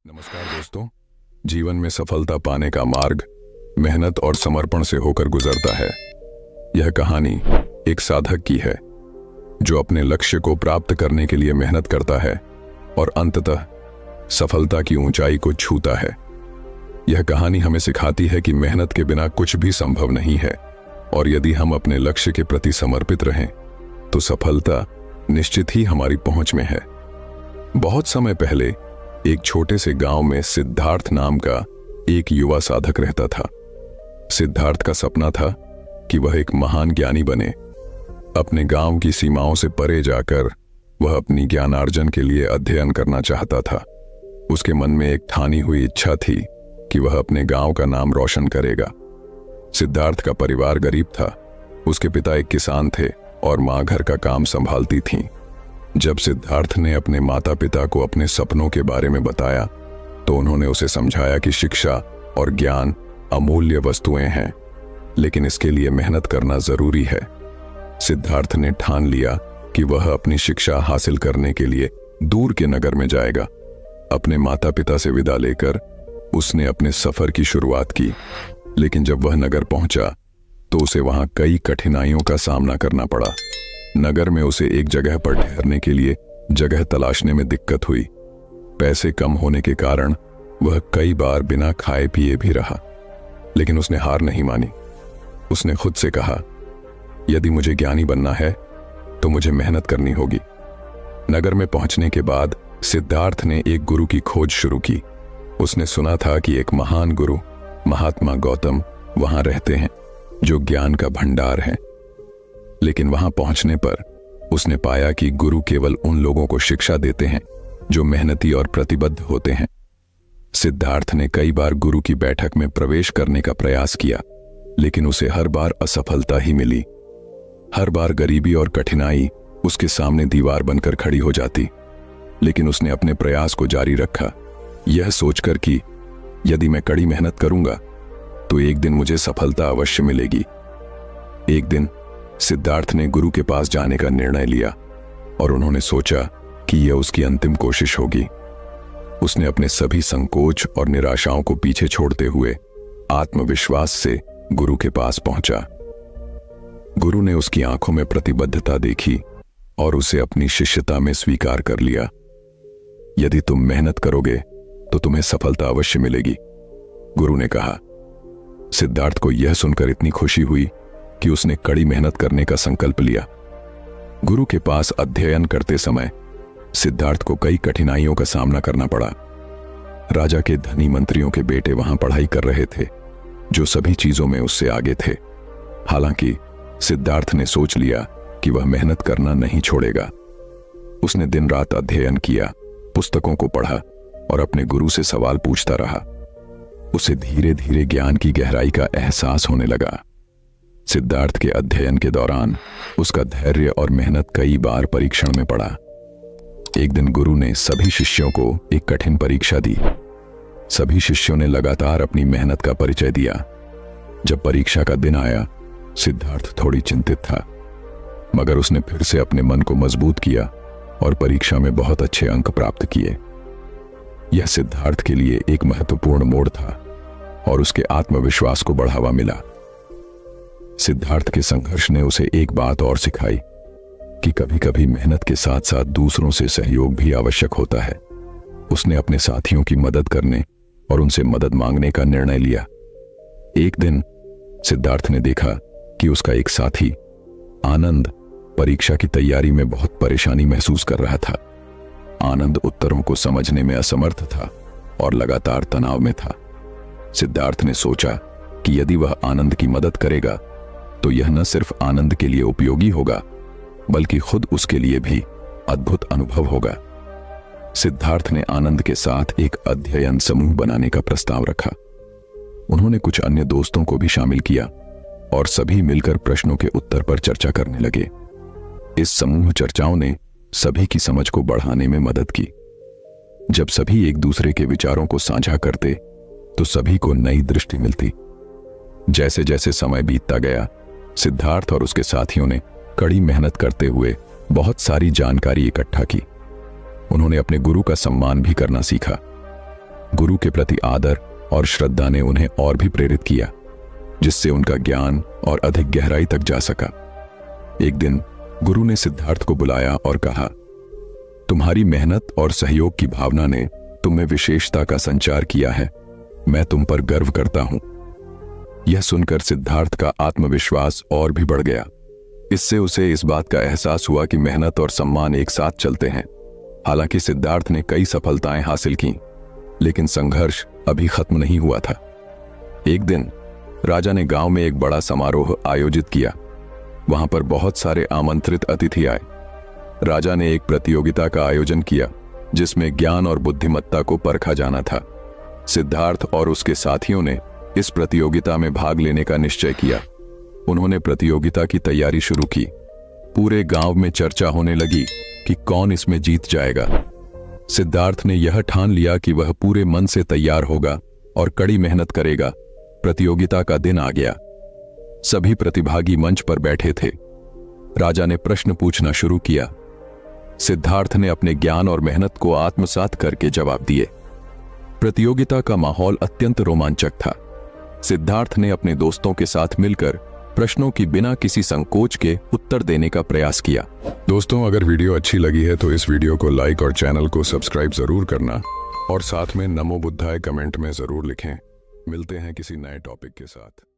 नमस्कार दोस्तों। जीवन में सफलता पाने का मार्ग मेहनत और समर्पण से होकर गुजरता है। यह कहानी एक साधक की है जो अपने लक्ष्य को प्राप्त करने के लिए मेहनत करता है और अंततः सफलता की ऊंचाई को छूता है। यह कहानी हमें सिखाती है कि मेहनत के बिना कुछ भी संभव नहीं है और यदि हम अपने लक्ष्य के प्रति समर्पित रहें तो सफलता निश्चित ही हमारी पहुंच में है। बहुत समय पहले एक छोटे से गांव में सिद्धार्थ नाम का एक युवा साधक रहता था। सिद्धार्थ का सपना था कि वह एक महान ज्ञानी बने। अपने गांव की सीमाओं से परे जाकर वह अपनी ज्ञानार्जन के लिए अध्ययन करना चाहता था। उसके मन में एक ठानी हुई इच्छा थी कि वह अपने गांव का नाम रोशन करेगा। सिद्धार्थ का परिवार गरीब था। उसके पिता एक किसान थे और मां घर का काम संभालती थीं। जब सिद्धार्थ ने अपने माता पिता को अपने सपनों के बारे में बताया तो उन्होंने उसे समझाया कि शिक्षा और ज्ञान अमूल्य वस्तुएं हैं, लेकिन इसके लिए मेहनत करना जरूरी है। सिद्धार्थ ने ठान लिया कि वह अपनी शिक्षा हासिल करने के लिए दूर के नगर में जाएगा। अपने माता पिता से विदा लेकर उसने अपने सफर की शुरुआत की, लेकिन जब वह नगर पहुंचा तो उसे वहां कई कठिनाइयों का सामना करना पड़ा। नगर में उसे एक जगह पर ठहरने के लिए जगह तलाशने में दिक्कत हुई। पैसे कम होने के कारण वह कई बार बिना खाए पिए भी रहा, लेकिन उसने हार नहीं मानी। उसने खुद से कहा, यदि मुझे ज्ञानी बनना है तो मुझे मेहनत करनी होगी। नगर में पहुंचने के बाद सिद्धार्थ ने एक गुरु की खोज शुरू की। उसने सुना था कि एक महान गुरु महात्मा गौतम वहां रहते हैं जो ज्ञान का भंडार है। लेकिन वहां पहुंचने पर उसने पाया कि गुरु केवल उन लोगों को शिक्षा देते हैं जो मेहनती और प्रतिबद्ध होते हैं। सिद्धार्थ ने कई बार गुरु की बैठक में प्रवेश करने का प्रयास किया, लेकिन उसे हर बार असफलता ही मिली। हर बार गरीबी और कठिनाई उसके सामने दीवार बनकर खड़ी हो जाती, लेकिन उसने अपने प्रयास को जारी रखा, यह सोचकर कि यदि मैं कड़ी मेहनत करूंगा तो एक दिन मुझे सफलता अवश्य मिलेगी। एक दिन सिद्धार्थ ने गुरु के पास जाने का निर्णय लिया और उन्होंने सोचा कि यह उसकी अंतिम कोशिश होगी। उसने अपने सभी संकोच और निराशाओं को पीछे छोड़ते हुए आत्मविश्वास से गुरु के पास पहुंचा। गुरु ने उसकी आंखों में प्रतिबद्धता देखी और उसे अपनी शिष्यता में स्वीकार कर लिया। यदि तुम मेहनत करोगे तो तुम्हें सफलता अवश्य मिलेगी, गुरु ने कहा। सिद्धार्थ को यह सुनकर इतनी खुशी हुई कि उसने कड़ी मेहनत करने का संकल्प लिया। गुरु के पास अध्ययन करते समय सिद्धार्थ को कई कठिनाइयों का सामना करना पड़ा। राजा के धनी मंत्रियों के बेटे वहां पढ़ाई कर रहे थे जो सभी चीजों में उससे आगे थे। हालांकि सिद्धार्थ ने सोच लिया कि वह मेहनत करना नहीं छोड़ेगा। उसने दिन रात अध्ययन किया, पुस्तकों को पढ़ा और अपने गुरु से सवाल पूछता रहा। उसे धीरे धीरे ज्ञान की गहराई का एहसास होने लगा। सिद्धार्थ के अध्ययन के दौरान उसका धैर्य और मेहनत कई बार परीक्षण में पड़ा। एक दिन गुरु ने सभी शिष्यों को एक कठिन परीक्षा दी। सभी शिष्यों ने लगातार अपनी मेहनत का परिचय दिया। जब परीक्षा का दिन आया, सिद्धार्थ थोड़ी चिंतित था, मगर उसने फिर से अपने मन को मजबूत किया और परीक्षा में बहुत अच्छे अंक प्राप्त किए। यह सिद्धार्थ के लिए एक महत्वपूर्ण मोड़ था और उसके आत्मविश्वास को बढ़ावा मिला। सिद्धार्थ के संघर्ष ने उसे एक बात और सिखाई कि कभी कभी मेहनत के साथ साथ दूसरों से सहयोग भी आवश्यक होता है। उसने अपने साथियों की मदद करने और उनसे मदद मांगने का निर्णय लिया। एक दिन सिद्धार्थ ने देखा कि उसका एक साथी आनंद परीक्षा की तैयारी में बहुत परेशानी महसूस कर रहा था। आनंद उत्तरों को समझने में असमर्थ था और लगातार तनाव में था। सिद्धार्थ ने सोचा कि यदि वह आनंद की मदद करेगा तो यह न सिर्फ आनंद के लिए उपयोगी होगा, बल्कि खुद उसके लिए भी अद्भुत अनुभव होगा। सिद्धार्थ ने आनंद के साथ एक अध्ययन समूह बनाने का प्रस्ताव रखा। उन्होंने कुछ अन्य दोस्तों को भी शामिल किया और सभी मिलकर प्रश्नों के उत्तर पर चर्चा करने लगे। इस समूह चर्चाओं ने सभी की समझ को बढ़ाने में मदद की। जब सभी एक दूसरे के विचारों को साझा करते तो सभी को नई दृष्टि मिलती। जैसे जैसे समय बीतता गया, सिद्धार्थ और उसके साथियों ने कड़ी मेहनत करते हुए बहुत सारी जानकारी इकट्ठा की। उन्होंने अपने गुरु का सम्मान भी करना सीखा। गुरु के प्रति आदर और श्रद्धा ने उन्हें और भी प्रेरित किया, जिससे उनका ज्ञान और अधिक गहराई तक जा सका। एक दिन गुरु ने सिद्धार्थ को बुलाया और कहा, तुम्हारी मेहनत और सहयोग की भावना ने तुम में विशेषता का संचार किया है। मैं तुम पर गर्व करता हूं। यह सुनकर सिद्धार्थ का आत्मविश्वास और भी बढ़ गया। इससे उसे इस बात का एहसास हुआ कि मेहनत और सम्मान एक साथ चलते हैं। हालांकि सिद्धार्थ ने कई सफलताएं हासिल की, लेकिन संघर्ष अभी खत्म नहीं हुआ था। एक दिन राजा ने गांव में एक बड़ा समारोह आयोजित किया। वहां पर बहुत सारे आमंत्रित अतिथि आए। राजा ने एक प्रतियोगिता का आयोजन किया, जिसमें ज्ञान और बुद्धिमत्ता को परखा जाना था। सिद्धार्थ और उसके साथियों ने इस प्रतियोगिता में भाग लेने का निश्चय किया। उन्होंने प्रतियोगिता की तैयारी शुरू की। पूरे गांव में चर्चा होने लगी कि कौन इसमें जीत जाएगा। सिद्धार्थ ने यह ठान लिया कि वह पूरे मन से तैयार होगा और कड़ी मेहनत करेगा। प्रतियोगिता का दिन आ गया। सभी प्रतिभागी मंच पर बैठे थे। राजा ने प्रश्न पूछना शुरू किया। सिद्धार्थ ने अपने ज्ञान और मेहनत को आत्मसात करके जवाब दिए। प्रतियोगिता का माहौल अत्यंत रोमांचक था। सिद्धार्थ ने अपने दोस्तों के साथ मिलकर प्रश्नों की बिना किसी संकोच के उत्तर देने का प्रयास किया। दोस्तों, अगर वीडियो अच्छी लगी है तो इस वीडियो को लाइक और चैनल को सब्सक्राइब जरूर करना और साथ में नमो बुद्धाय कमेंट में जरूर लिखें। मिलते हैं किसी नए टॉपिक के साथ।